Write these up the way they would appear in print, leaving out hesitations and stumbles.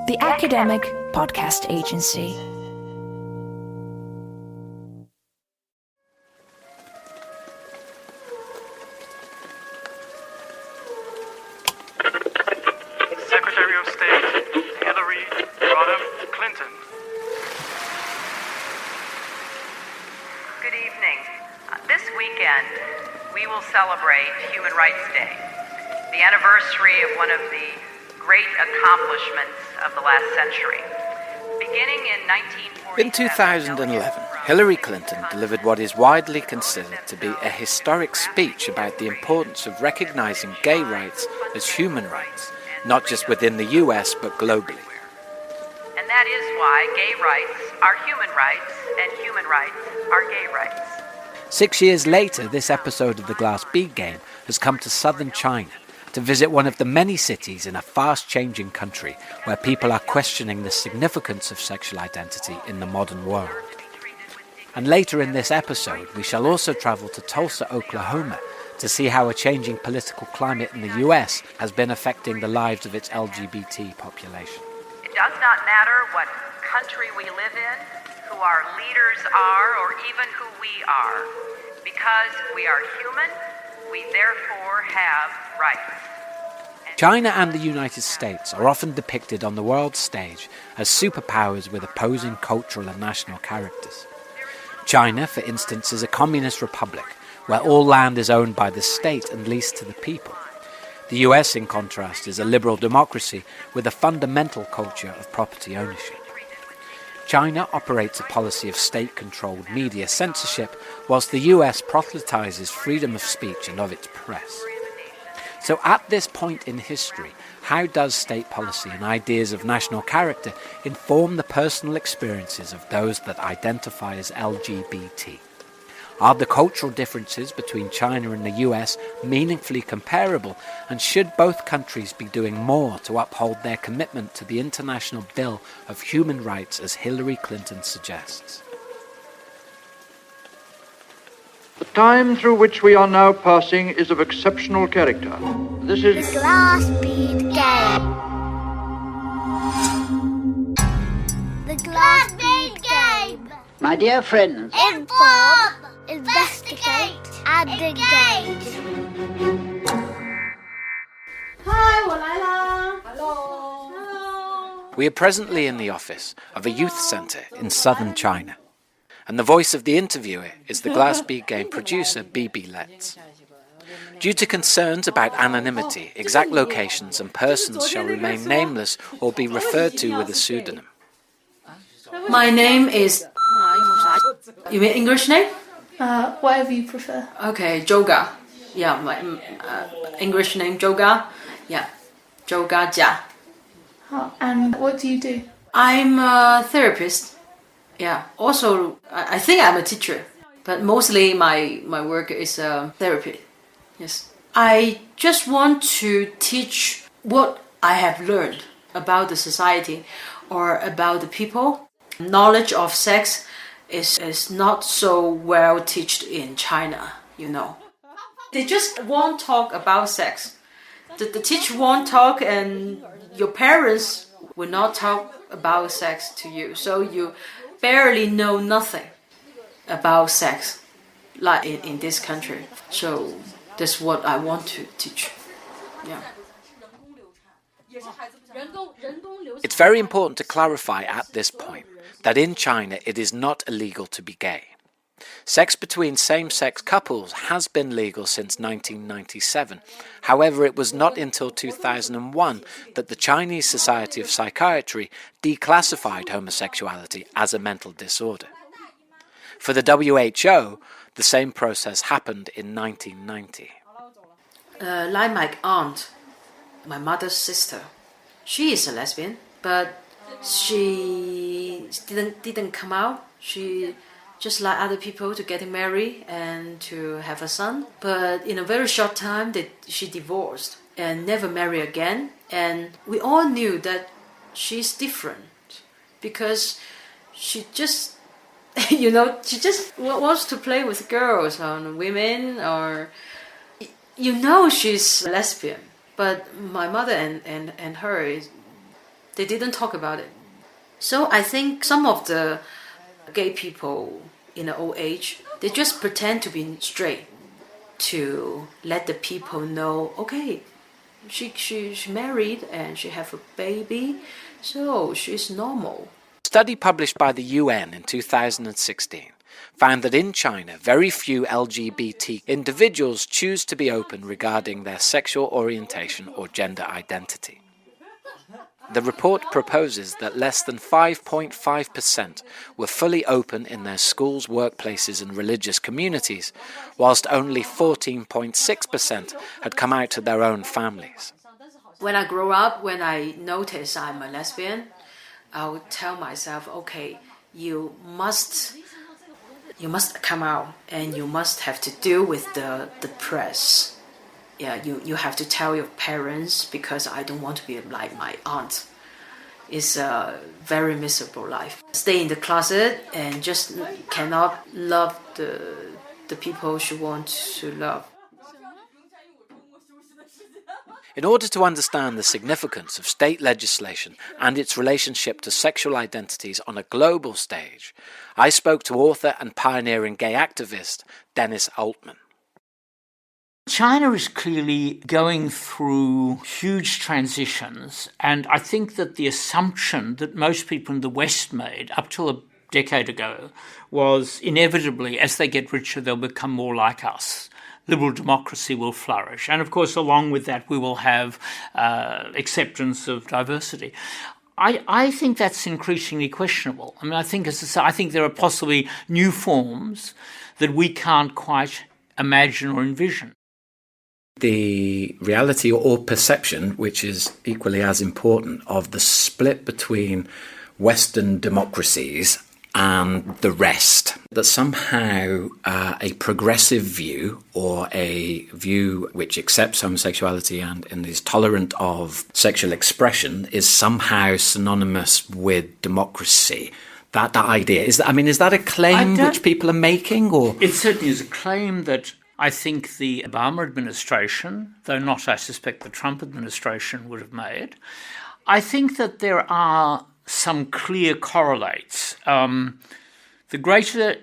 the Academic Podcast Agency. Secretary of State Hillary Clinton. Good evening. This weekend, we will celebrate Human Rights Day, the anniversary of one of the great accomplishments of the last century. Beginning in 1947... In 2011, Hillary Clinton delivered what is widely considered to be a historic speech about the importance of recognizing gay rights as human rights, not just within the US but globally. And that is why gay rights are human rights and human rights are gay rights. 6 years later, this episode of the Glass Bead Game has come to southern China to visit one of the many cities in a fast-changing country where people are questioning the significance of sexual identity in the modern world. And later in this episode, we shall also travel to Tulsa, Oklahoma, to see how a changing political climate in the US has been affecting the lives of its LGBT population. It does not matter what country we live in, who our leaders are, or even who we are. Because we are human, we therefore have rights. China and the United States are often depicted on the world stage as superpowers with opposing cultural and national characters. China, for instance, is a communist republic where all land is owned by the state and leased to the people. The US, in contrast, is a liberal democracy with a fundamental culture of property ownership. China operates a policy of state-controlled media censorship, whilst the US proselytizes freedom of speech and of its press. So at this point in history, how does state policy and ideas of national character inform the personal experiences of those that identify as LGBT? Are the cultural differences between China and the US meaningfully comparable, and should both countries be doing more to uphold their commitment to the International Bill of Human Rights as Hillary Clinton suggests? The time through which we are now passing is of exceptional character. This is the Glass Bead Game. The Glass Bead Game. My dear friends, Inform, investigate, and engage. Hi, 我来啦. Hello. We are presently in the office of a youth centre in southern China. And the voice of the interviewer is the Glass Bead Game producer, Bibi Letts. Due to concerns about anonymity, exact locations and persons shall remain nameless or be referred to with a pseudonym. My name is... You mean English name? Whatever you prefer. Okay, Joga. Yeah, my English name Joga. Yeah, Joga Jia. And what do you do? I'm a therapist. Yeah, also, I think I'm a teacher, but mostly my work is therapy. Yes. I just want to teach what I have learned about the society or about the people. Knowledge of sex is not so well taught in China, you know. They just won't talk about sex. The teacher won't talk, and your parents will not talk about sex to you. So you barely know nothing about sex, like in this country. So that's what I want to teach. Yeah. It's very important to clarify at this point that in China it is not illegal to be gay. Sex between same-sex couples has been legal since 1997. However, it was not until 2001 that the Chinese Society of Psychiatry declassified homosexuality as a mental disorder. For the WHO, the same process happened in 1990. Like my aunt, my mother's sister, she is a lesbian, but she didn't come out. She just like other people to get married and to have a son. But in a very short time, she divorced and never married again. And we all knew that she's different because she just, she just wants to play with girls or women, or, she's lesbian. But my mother and her, They didn't talk about it. So I think some of the gay people in the old age, they just pretend to be straight to let the people know, okay, she's married and she have a baby, so she's normal. A study published by the UN in 2016 found that in China, very few LGBT individuals choose to be open regarding their sexual orientation or gender identity. The report proposes that less than 5.5% were fully open in their schools, workplaces and religious communities, whilst only 14.6% had come out to their own families. When I grow up, when I notice I'm a lesbian, I would tell myself, okay, you must come out and you must have to deal with the press. Yeah, you have to tell your parents because I don't want to be like my aunt. It's a very miserable life. Stay in the closet and just cannot love the people she wants to love. In order to understand the significance of state legislation and its relationship to sexual identities on a global stage, I spoke to author and pioneering gay activist Dennis Altman. China is clearly going through huge transitions, and I think that the assumption that most people in the West made up till a decade ago was inevitably, as they get richer, they'll become more like us. Liberal democracy will flourish. And of course, along with that, we will have acceptance of diversity. I think that's increasingly questionable. I mean, I think there are possibly new forms that we can't quite imagine or envision. The reality or perception, which is equally as important, of the split between Western democracies and the rest, that somehow a progressive view or a view which accepts homosexuality and is tolerant of sexual expression is somehow synonymous with democracy. That idea, is that a claim which people are making? Or it certainly is a claim that I think the Obama administration, though not, I suspect, the Trump administration would have made. I think that there are some clear correlates. The greater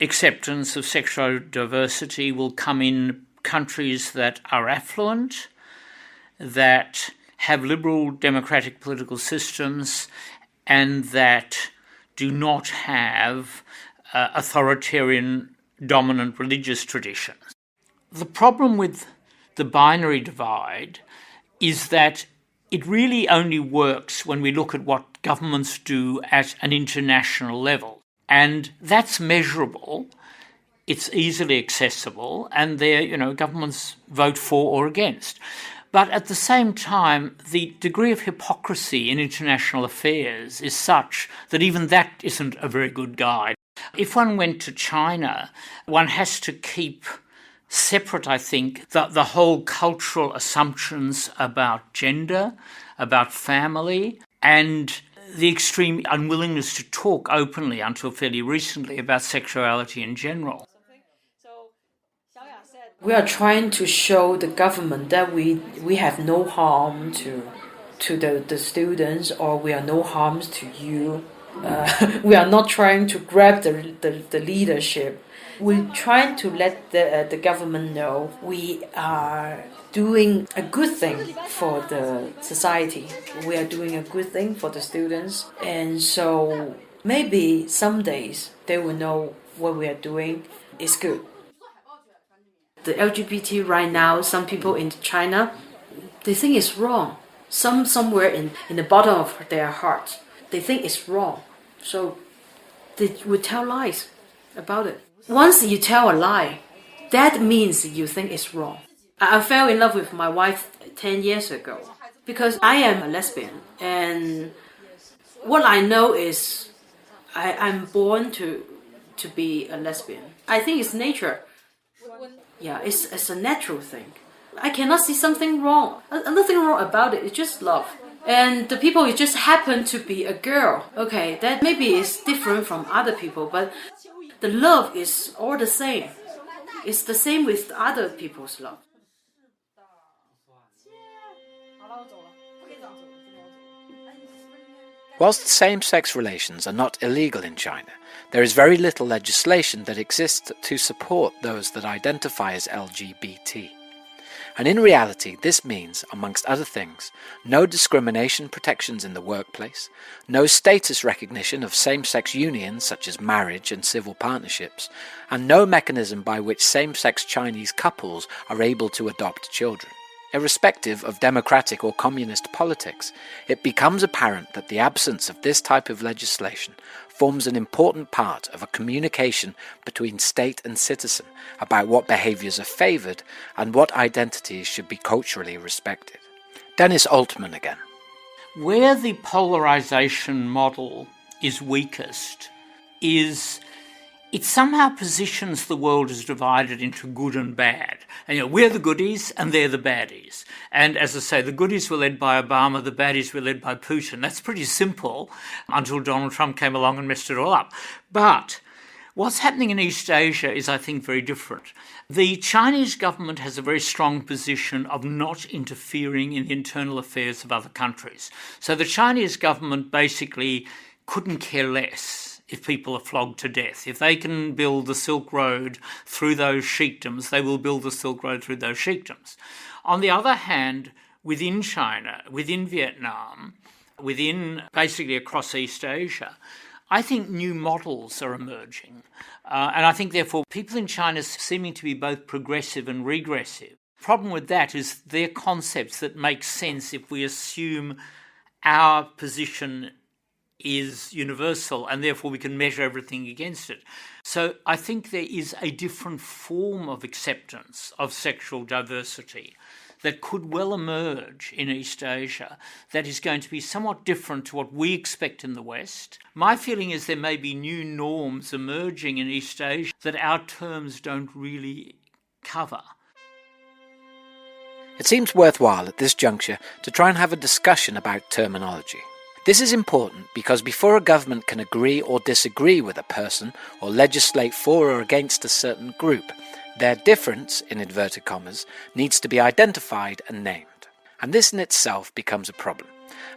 acceptance of sexual diversity will come in countries that are affluent, that have liberal democratic political systems, and that do not have authoritarian dominant religious traditions. The problem with the binary divide is that it really only works when we look at what governments do at an international level. And that's measurable, it's easily accessible, and governments vote for or against. But at the same time, the degree of hypocrisy in international affairs is such that even that isn't a very good guide. If one went to China, one has to keep separate, I think, the whole cultural assumptions about gender, about family, and the extreme unwillingness to talk openly until fairly recently about sexuality in general. We are trying to show the government that we have no harm to the students, or we are no harms to you. We are not trying to grab the leadership. We're trying to let the government know we are doing a good thing for the society. We are doing a good thing for the students. And so maybe some days they will know what we are doing is good. The LGBT right now, some people in China, they think it's wrong. Somewhere in the bottom of their heart, they think it's wrong. So they would tell lies about it. Once you tell a lie, that means you think it's wrong. I fell in love with my wife 10 years ago because I am a lesbian. And what I know is I'm born to be a lesbian. I think it's nature. Yeah, it's a natural thing. I cannot see something wrong. Nothing wrong about it. It's just love. And the people, it just happen to be a girl. Okay, that maybe is different from other people, but the love is all the same. It's the same with other people's love. Whilst same-sex relations are not illegal in China, there is very little legislation that exists to support those that identify as LGBT. And in reality, this means, amongst other things, no discrimination protections in the workplace, no status recognition of same-sex unions such as marriage and civil partnerships, and no mechanism by which same-sex Chinese couples are able to adopt children. Irrespective of democratic or communist politics, it becomes apparent that the absence of this type of legislation forms an important part of a communication between state and citizen about what behaviours are favoured and what identities should be culturally respected. Dennis Altman again. Where the polarisation model is weakest is it somehow positions the world as divided into good and bad. And we're the goodies and they're the baddies. And as I say, the goodies were led by Obama, the baddies were led by Putin. That's pretty simple until Donald Trump came along and messed it all up. But what's happening in East Asia is, I think, very different. The Chinese government has a very strong position of not interfering in the internal affairs of other countries. So the Chinese government basically couldn't care less if people are flogged to death. If they can build the Silk Road through those sheikdoms, they will build the Silk Road through those sheikdoms. On the other hand, within China, within Vietnam, within basically across East Asia, I think new models are emerging. And I think, therefore, people in China seeming to be both progressive and regressive. The problem with that is they're concepts that make sense if we assume our position is universal and therefore we can measure everything against it. So I think there is a different form of acceptance of sexual diversity that could well emerge in East Asia that is going to be somewhat different to what we expect in the West. My feeling is there may be new norms emerging in East Asia that our terms don't really cover. It seems worthwhile at this juncture to try and have a discussion about terminology. This is important because before a government can agree or disagree with a person or legislate for or against a certain group, their difference, in inverted commas, needs to be identified and named. And this in itself becomes a problem,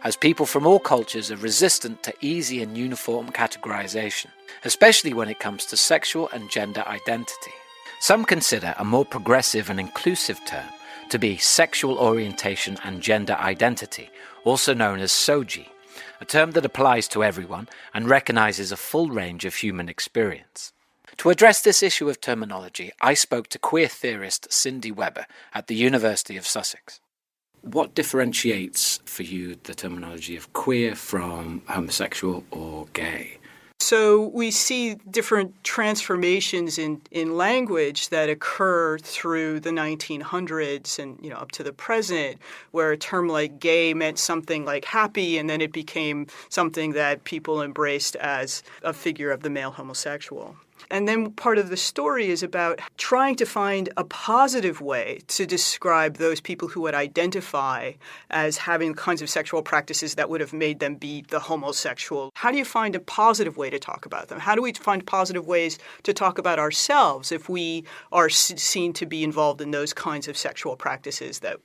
as people from all cultures are resistant to easy and uniform categorization, especially when it comes to sexual and gender identity. Some consider a more progressive and inclusive term to be sexual orientation and gender identity, also known as SOGI, a term that applies to everyone and recognises a full range of human experience. To address this issue of terminology, I spoke to queer theorist Cindy Weber at the University of Sussex. What differentiates for you the terminology of queer from homosexual or gay? So we see different transformations in language that occur through the 1900s and up to the present, where a term like gay meant something like happy, and then it became something that people embraced as a figure of the male homosexual. And then part of the story is about trying to find a positive way to describe those people who would identify as having kinds of sexual practices that would have made them be the homosexual. How do you find a positive way to talk about them? How do we find positive ways to talk about ourselves if we are seen to be involved in those kinds of sexual practices that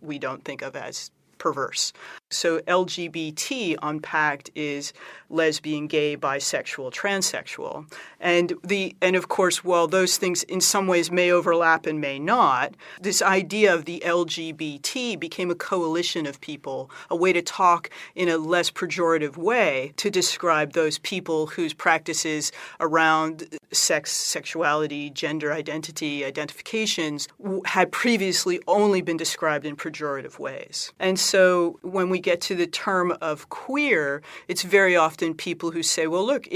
we don't think of as perverse? So LGBT unpacked is lesbian, gay, bisexual, transsexual. And of course, while those things in some ways may overlap and may not, this idea of the LGBT became a coalition of people, a way to talk in a less pejorative way to describe those people whose practices around sex, sexuality, gender identity, identifications had previously only been described in pejorative ways. And so when we get to the term of queer, it's very often people who say, well, look,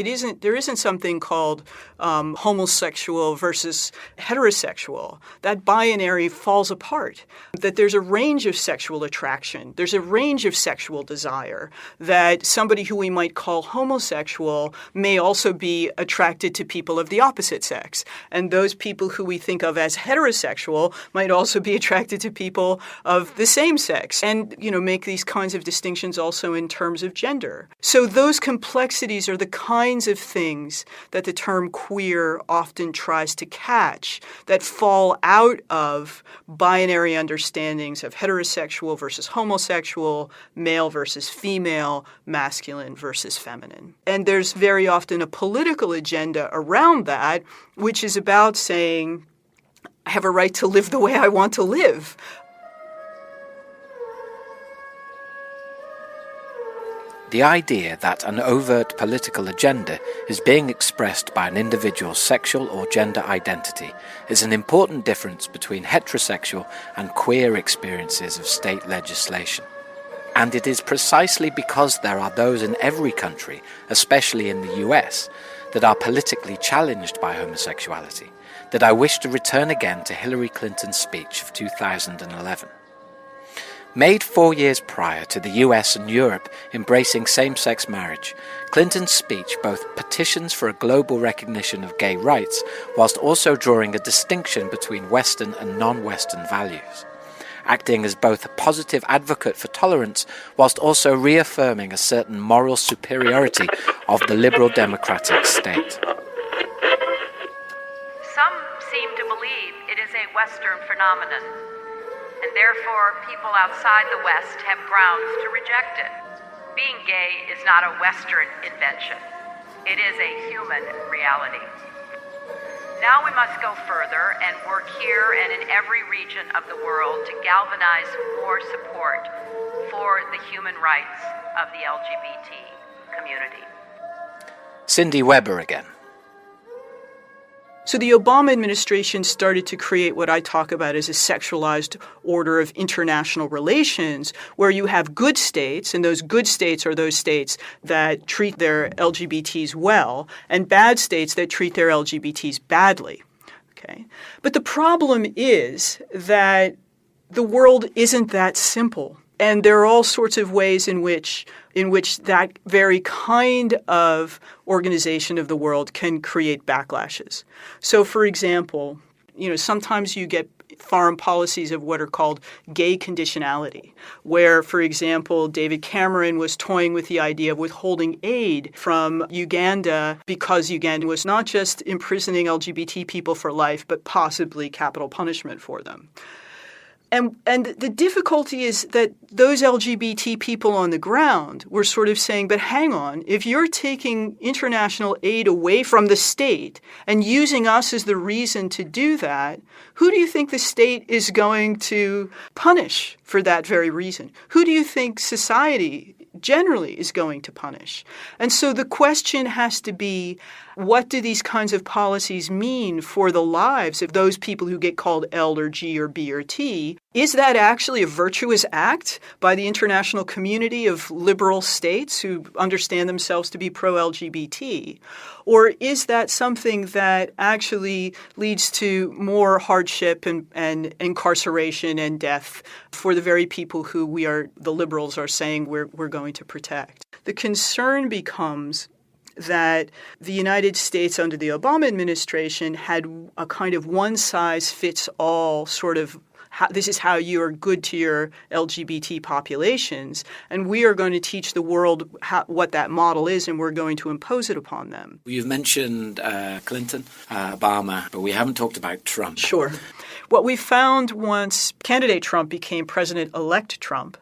there isn't something called homosexual versus heterosexual. That binary falls apart, that there's a range of sexual attraction. There's a range of sexual desire, that somebody who we might call homosexual may also be attracted to people of the opposite sex. And those people who we think of as heterosexual might also be attracted to people of the same sex, and make these kinds of distinctions also in terms of gender. So those complexities are the kinds of things that the term queer often tries to catch, that fall out of binary understandings of heterosexual versus homosexual, male versus female, masculine versus feminine. And there's very often a political agenda around that, which is about saying, I have a right to live the way I want to live. The idea that an overt political agenda is being expressed by an individual's sexual or gender identity is an important difference between heterosexual and queer experiences of state legislation. And it is precisely because there are those in every country, especially in the US, that are politically challenged by homosexuality, that I wish to return again to Hillary Clinton's speech of 2011. Made 4 years prior to the US and Europe embracing same-sex marriage, Clinton's speech both petitions for a global recognition of gay rights whilst also drawing a distinction between Western and non-Western values, acting as both a positive advocate for tolerance whilst also reaffirming a certain moral superiority of the liberal democratic state. Some seem to believe it is a Western phenomenon, and therefore people outside the West have grounds to reject it. Being gay is not a Western invention. It is a human reality. Now we must go further and work here and in every region of the world to galvanize more support for the human rights of the LGBT community. Cindy Weber again. So the Obama administration started to create what I talk about as a sexualized order of international relations, where you have good states, and those good states are those states that treat their LGBTs well, and bad states that treat their LGBTs badly. Okay? But the problem is that the world isn't that simple. And there are all sorts of ways in which that very kind of organization of the world can create backlashes. So, for example, sometimes you get foreign policies of what are called gay conditionality, where, for example, David Cameron was toying with the idea of withholding aid from Uganda because Uganda was not just imprisoning LGBT people for life, but possibly capital punishment for them. And the difficulty is that those LGBT people on the ground were sort of saying, but hang on, if you're taking international aid away from the state and using us as the reason to do that, who do you think the state is going to punish for that very reason? Who do you think society generally is going to punish? And so the question has to be, what do these kinds of policies mean for the lives of those people who get called L or G or B or T? Is that actually a virtuous act by the international community of liberal states who understand themselves to be pro-LGBT? Or is that something that actually leads to more hardship and incarceration and death for the very people who the liberals are saying we're going to protect? The concern becomes that the United States under the Obama administration had a kind of one-size-fits-all sort of, this is how you are good to your LGBT populations, and we are going to teach the world what that model is, and we're going to impose it upon them. You've mentioned Clinton, Obama, but we haven't talked about Trump. Sure. What we found once candidate Trump became President-elect Trump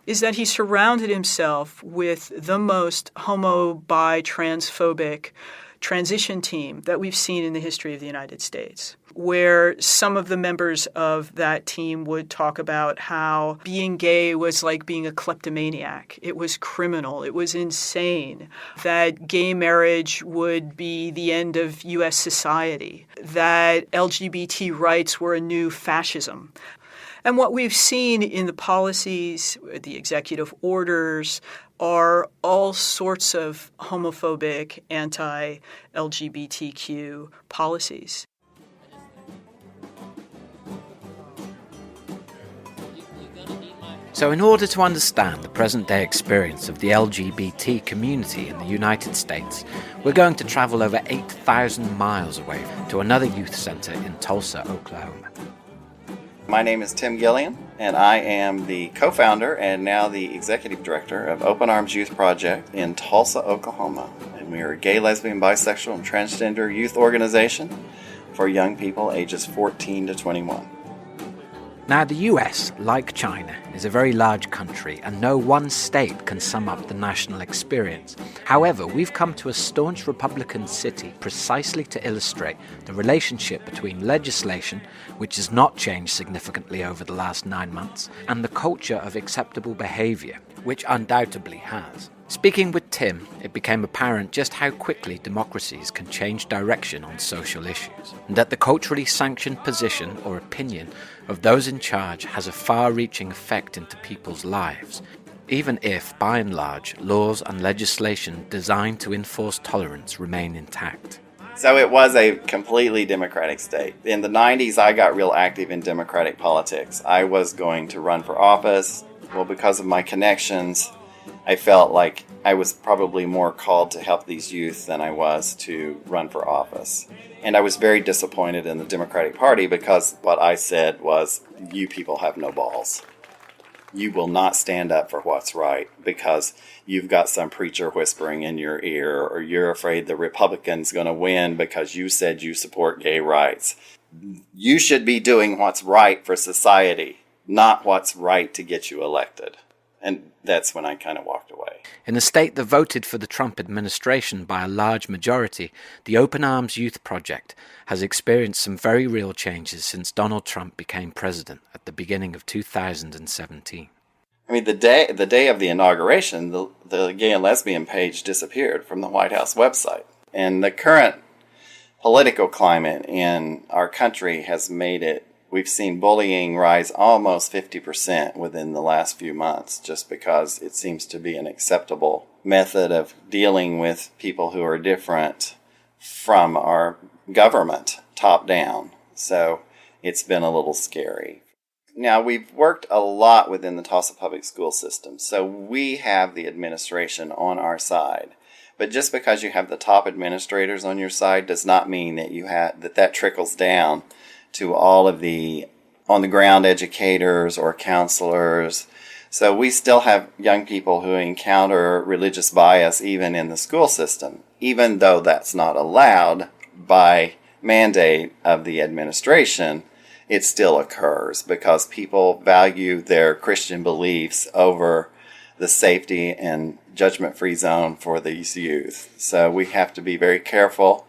is that he surrounded himself with the most homo, bi, transphobic transition team that we've seen in the history of the United States, where some of the members of that team would talk about how being gay was like being a kleptomaniac. It was criminal. It was insane. That gay marriage would be the end of U.S. society. That LGBT rights were a new fascism. And what we've seen in the policies, the executive orders, are all sorts of homophobic, anti-LGBTQ policies. So in order to understand the present-day experience of the LGBT community in the United States, we're going to travel over 8,000 miles away to another youth center in Tulsa, Oklahoma. My name is Tim Gillian, and I am the co-founder and now the executive director of Open Arms Youth Project in Tulsa, Oklahoma. And we are a gay, lesbian, bisexual, and transgender youth organization for young people ages 14 to 21. Now, the US, like China, is a very large country, and no one state can sum up the national experience. However, we've come to a staunch Republican city precisely to illustrate the relationship between legislation, which has not changed significantly over the last 9 months, and the culture of acceptable behaviour, which undoubtedly has. Speaking with Tim, it became apparent just how quickly democracies can change direction on social issues, and that the culturally sanctioned position or opinion of those in charge has a far-reaching effect into people's lives, even if, by and large, laws and legislation designed to enforce tolerance remain intact. So it was a completely democratic state. In the 90s, I got real active in democratic politics. I was going to run for office. Well, because of my connections, I felt like I was probably more called to help these youth than I was to run for office. And I was very disappointed in the Democratic Party because what I said was, you people have no balls. You will not stand up for what's right because you've got some preacher whispering in your ear, or you're afraid the Republican's going to win because you said you support gay rights. You should be doing what's right for society, not what's right to get you elected. And that's when I kind of walked away. In a state that voted for the Trump administration by a large majority, the Open Arms Youth Project has experienced some very real changes since Donald Trump became president at the beginning of 2017. I mean, the day of the inauguration, the gay and lesbian page disappeared from the White House website. And the current political climate in our country has made it, we've seen bullying rise almost 50% within the last few months, just because it seems to be an acceptable method of dealing with people who are different from our government, top down. So it's been a little scary. Now, we've worked a lot within the Tulsa public school system, so we have the administration on our side. But just because you have the top administrators on your side does not mean that that trickles down to all of the on-the-ground educators or counselors. So we still have young people who encounter religious bias even in the school system, even though that's not allowed by mandate of the administration. It still occurs because people value their Christian beliefs over the safety and judgment-free zone for these youth. So we have to be very careful.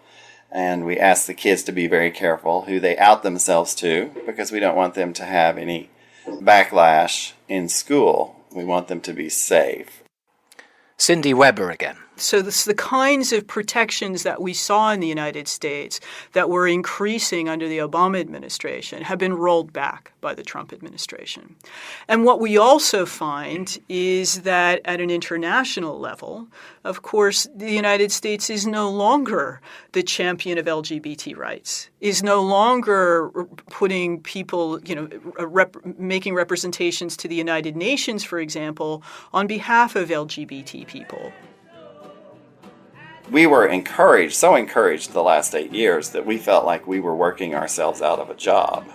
And we ask the kids to be very careful who they out themselves to, because we don't want them to have any backlash in school. We want them to be safe. Cindy Weber again. So the kinds of protections that we saw in the United States that were increasing under the Obama administration have been rolled back by the Trump administration. And what we also find is that at an international level, of course, the United States is no longer the champion of LGBT rights, is no longer putting people, making representations to the United Nations, for example, on behalf of LGBT people. We were so encouraged the last 8 years that we felt like we were working ourselves out of a job.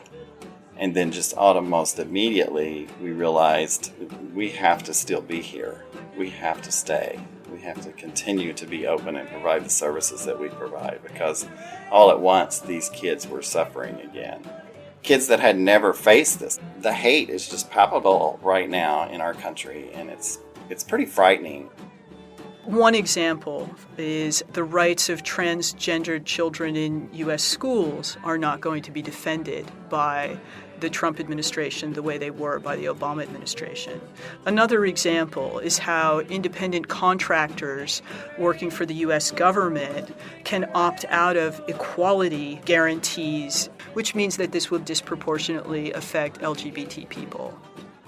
And then just almost immediately we realized we have to still be here. We have to stay. We have to continue to be open and provide the services that we provide, because all at once these kids were suffering again. Kids that had never faced this. The hate is just palpable right now in our country, and it's pretty frightening. One example is the rights of transgendered children in U.S. schools are not going to be defended by the Trump administration the way they were by the Obama administration. Another example is how independent contractors working for the U.S. government can opt out of equality guarantees, which means that this will disproportionately affect LGBT people.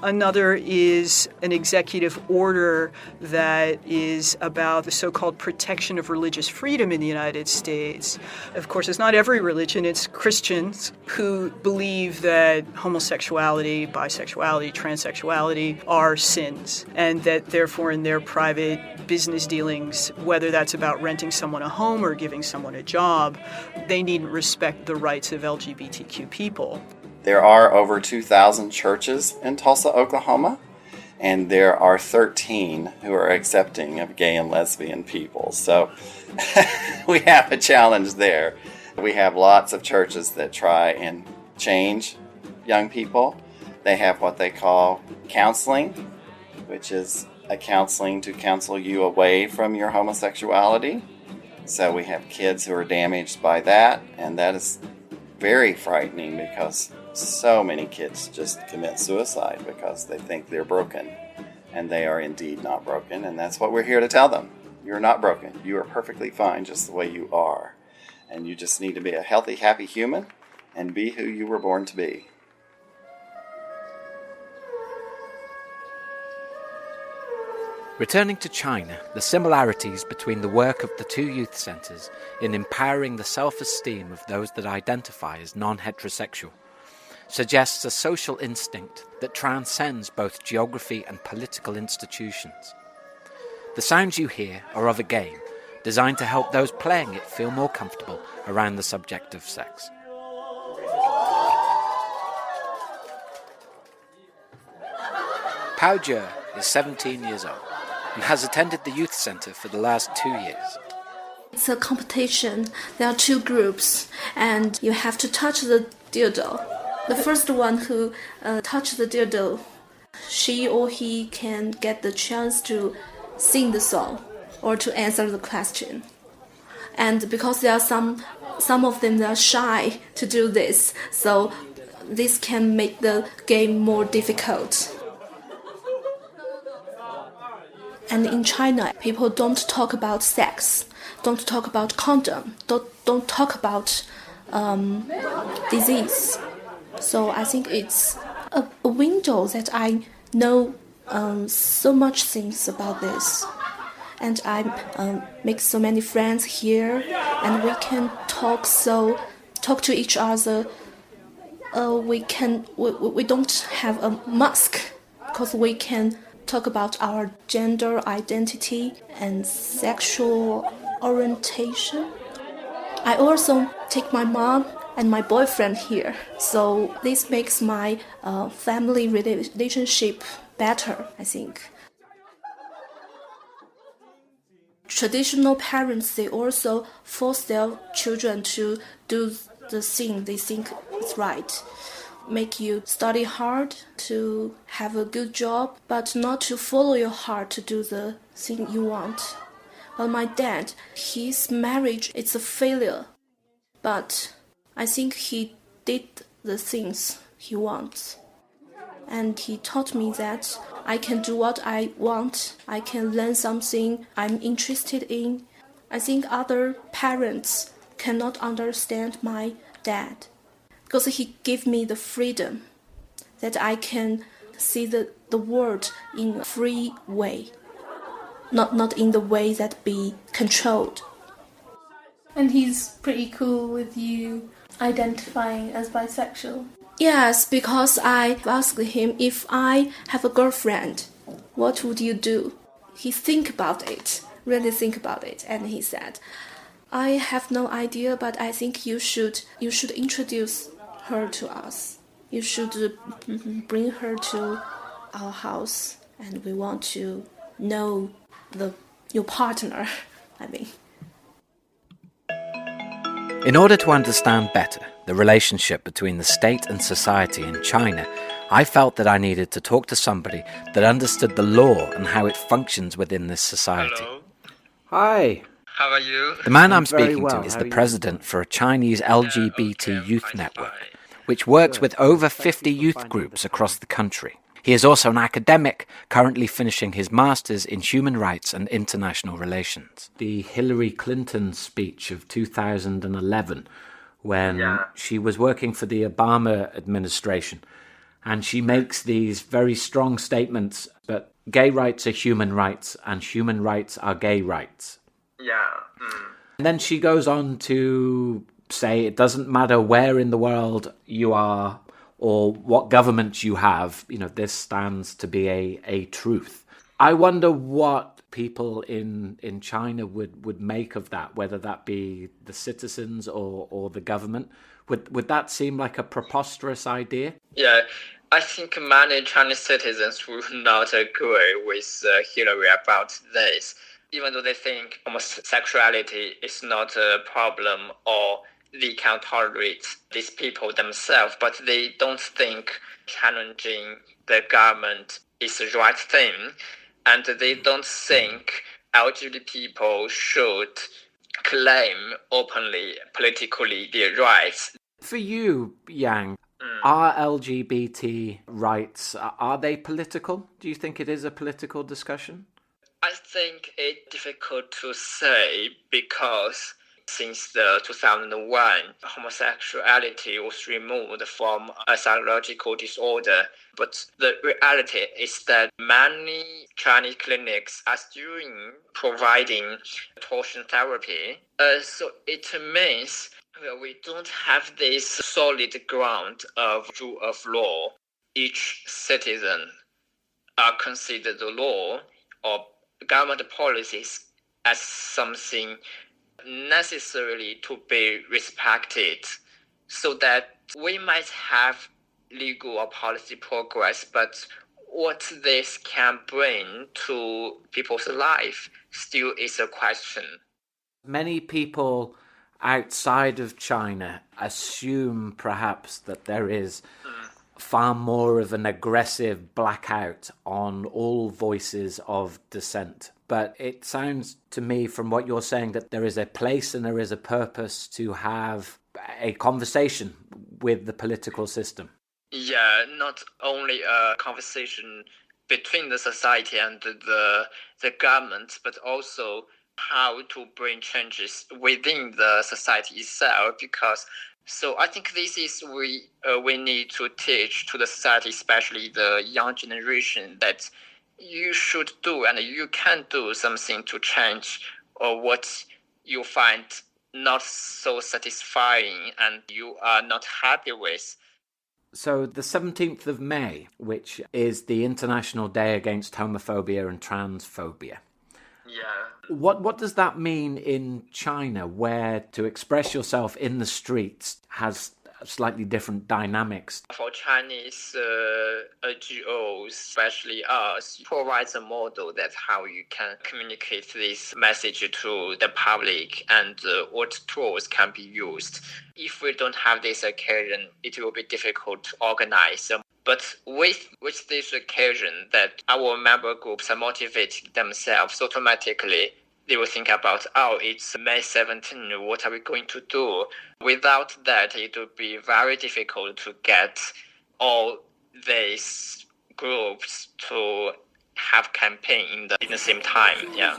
Another is an executive order that is about the so-called protection of religious freedom in the United States. Of course, it's not every religion. It's Christians who believe that homosexuality, bisexuality, transsexuality are sins, and that therefore in their private business dealings, whether that's about renting someone a home or giving someone a job, they needn't respect the rights of LGBTQ people. There are over 2,000 churches in Tulsa, Oklahoma, and there are 13 who are accepting of gay and lesbian people. So we have a challenge there. We have lots of churches that try and change young people. They have what they call counseling, which is a counseling to counsel you away from your homosexuality. So we have kids who are damaged by that, and that is very frightening because so many kids just commit suicide because they think they're broken, and they are indeed not broken, and that's what we're here to tell them. You're not broken. You are perfectly fine just the way you are, and you just need to be a healthy, happy human and be who you were born to be. Returning to China, the similarities between the work of the two youth centres in empowering the self-esteem of those that identify as non-heterosexual suggests a social instinct that transcends both geography and political institutions. The sounds you hear are of a game designed to help those playing it feel more comfortable around the subject of sex. Pao Jie is 17 years old and has attended the youth centre for the last 2 years. It's a competition. There are two groups, and you have to touch the dildo. The first one who touches the dildo, she or he can get the chance to sing the song or to answer the question. And because there are some of them that are shy to do this, so this can make the game more difficult. And in China, people don't talk about sex, don't talk about condom, don't talk about disease. So I think it's a window that I know so much things about this. And I make so many friends here, and we can talk to each other. We don't have a mask because we can talk about our gender identity and sexual orientation. I also take my mom and my boyfriend here, so this makes my family relationship better, I think. Traditional parents, they also force their children to do the thing they think is right. Make you study hard to have a good job, but not to follow your heart to do the thing you want. But my dad, his marriage is a failure, but I think he did the things he wants. And he taught me that I can do what I want, I can learn something I'm interested in. I think other parents cannot understand my dad, because he gave me the freedom that I can see the world in a free way, not in the way that be controlled. And he's pretty cool with you identifying as bisexual? Yes, because I asked him, if I have a girlfriend, what would you do? He really think about it, and he said, I have no idea, but I think you should introduce her to us. You should bring her to our house, and we want to know your partner, I mean. In order to understand better the relationship between the state and society in China, I felt that I needed to talk to somebody that understood the law and how it functions within this society. Hello. Hi. How are you? The man I'm speaking to is the president for a Chinese LGBT youth network, which works with over 50 youth groups across the country. He is also an academic, currently finishing his master's in human rights and international relations. The Hillary Clinton speech of 2011, when she was working for the Obama administration, and she makes these very strong statements that gay rights are human rights and human rights are gay rights. And then she goes on to say it doesn't matter where in the world you are or what government you have, this stands to be a truth. I wonder what people in China would make of that, whether that be the citizens or the government. Would that seem like a preposterous idea? Yeah, I think many Chinese citizens will not agree with Hillary about this, even though they think homosexuality is not a problem or they can tolerate these people themselves, but they don't think challenging the government is the right thing, and they don't think LGBT people should claim openly, politically their rights. For you, Yang, are LGBT rights, are they political? Do you think it is a political discussion? I think it's difficult to say because since the 2001, homosexuality was removed from a psychological disorder. But the reality is that many Chinese clinics are still providing torsion therapy. So it means we don't have this solid ground of rule of law. Each citizen are considered the law or government policies as something necessarily to be respected, so that we might have legal or policy progress, but what this can bring to people's life still is a question. Many people outside of China assume perhaps that there is far more of an aggressive blackout on all voices of dissent. But it sounds to me from what you're saying that there is a place and there is a purpose to have a conversation with the political system. Yeah, not only a conversation between the society and the government, but also how to bring changes within the society itself. So I think this is we need to teach to the society, especially the young generation, that you should do and you can do something to change or what you find not so satisfying and you are not happy with. So the 17th of May, which is the International Day Against Homophobia and Transphobia. Yeah. What does that mean in China, where to express yourself in the streets has slightly different dynamics? For Chinese NGOs, especially us, provides a model that how you can communicate this message to the public and what tools can be used. If we don't have this occasion, it will be difficult to organize. But with this occasion, that our member groups are motivating themselves automatically, they will think about, it's May 17, what are we going to do? Without that, it would be very difficult to get all these groups to have campaign in the same time. Yeah.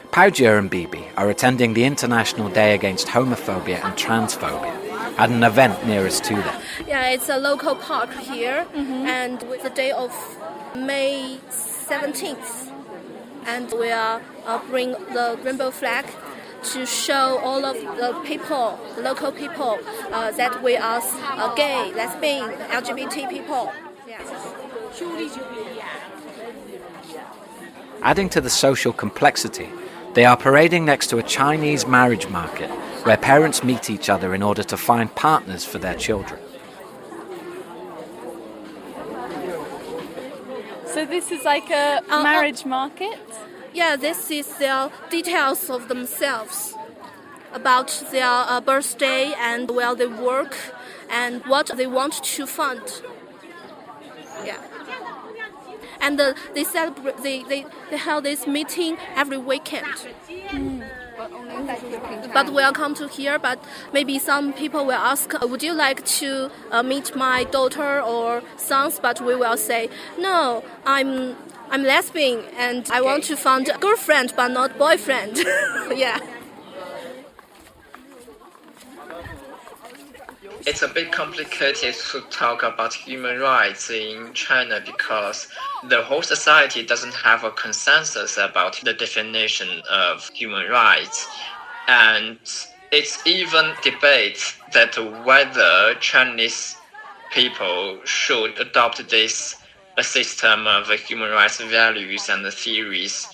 Paojia and Bibi are attending the International Day Against Homophobia and Transphobia at an event nearest to them. Yeah, it's a local park here, and with the day of May 17th, and we are bring the rainbow flag to show all of the people, the local people, that we are gay, lesbian, LGBT people. Yeah. Adding to the social complexity, they are parading next to a Chinese marriage market where parents meet each other in order to find partners for their children. So this is like a marriage market? Yeah, this is their details of themselves, about their birthday and where they work and what they want to fund. Yeah. And they celebrate. They hold this meeting every weekend. But welcome to here. But maybe some people will ask, would you like to meet my daughter or sons? But we will say, no, I'm lesbian and I want to find a girlfriend but not boyfriend. Yeah. It's a bit complicated to talk about human rights in China because the whole society doesn't have a consensus about the definition of human rights. And it's even debate that whether Chinese people should adopt this system of human rights values and theories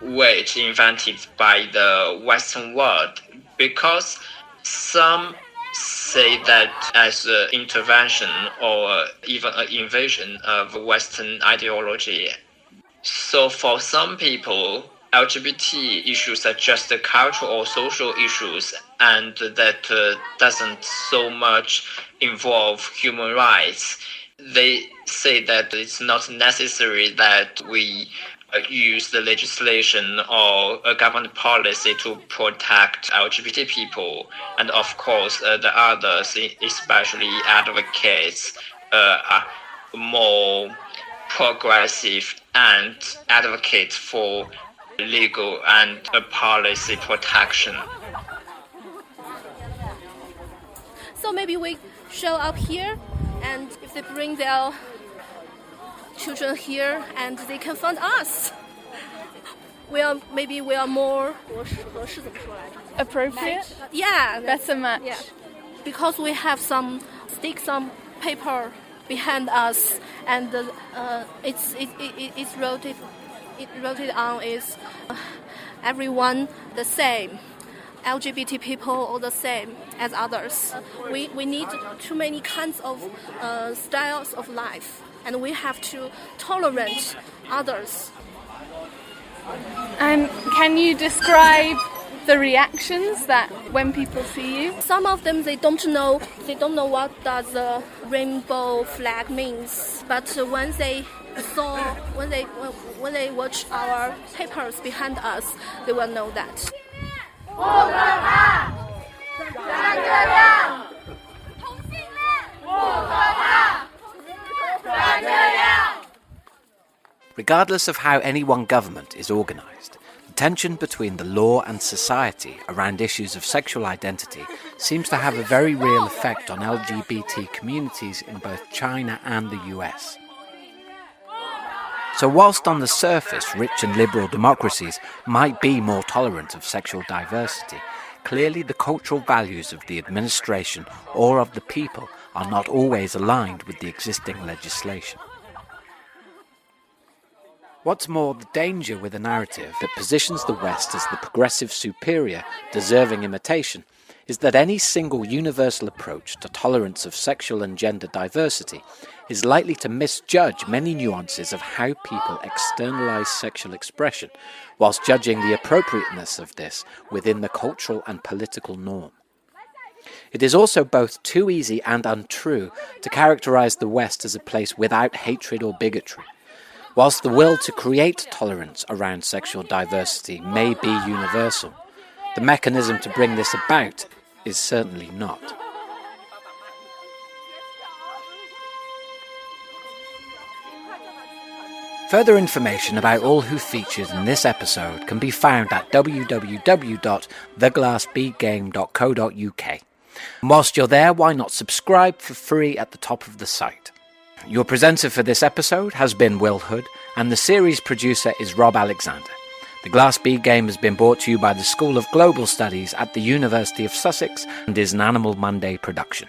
weight invented by the Western world, because some say that as an intervention or even an invasion of Western ideology. So for some people, LGBT issues are just cultural or social issues, and that doesn't so much involve human rights. They say that it's not necessary that we use the legislation or a government policy to protect LGBT people. And of course, the others, especially advocates, are more progressive and advocate for legal and policy protection. So maybe we show up here, and if they bring their children here and they can fund us, we are more Appropriate? Yeah, better match. Yeah, because we have some paper behind us, and it's wrote on is everyone the same. LGBT people all the same as others. We need too many kinds of styles of life, and we have to tolerate others. And can you describe the reactions that when people see you? Some of them they don't know what does the rainbow flag means, but when they watch our papers behind us, they will know that. Regardless of how any one government is organised, the tension between the law and society around issues of sexual identity seems to have a very real effect on LGBT communities in both China and the US. So whilst on the surface rich and liberal democracies might be more tolerant of sexual diversity, clearly the cultural values of the administration or of the people are not always aligned with the existing legislation. What's more, the danger with a narrative that positions the West as the progressive superior, deserving imitation, is that any single universal approach to tolerance of sexual and gender diversity is likely to misjudge many nuances of how people externalize sexual expression, whilst judging the appropriateness of this within the cultural and political norm. It is also both too easy and untrue to characterize the West as a place without hatred or bigotry. Whilst the will to create tolerance around sexual diversity may be universal, the mechanism to bring this about is certainly not. Further information about all who featured in this episode can be found at www.theglassbeadgame.co.uk. And whilst you're there, why not subscribe for free at the top of the site? Your presenter for this episode has been Will Hood, and the series producer is Rob Alexander. The Glass Bead Game has been brought to you by the School of Global Studies at the University of Sussex and is an Animal Monday production.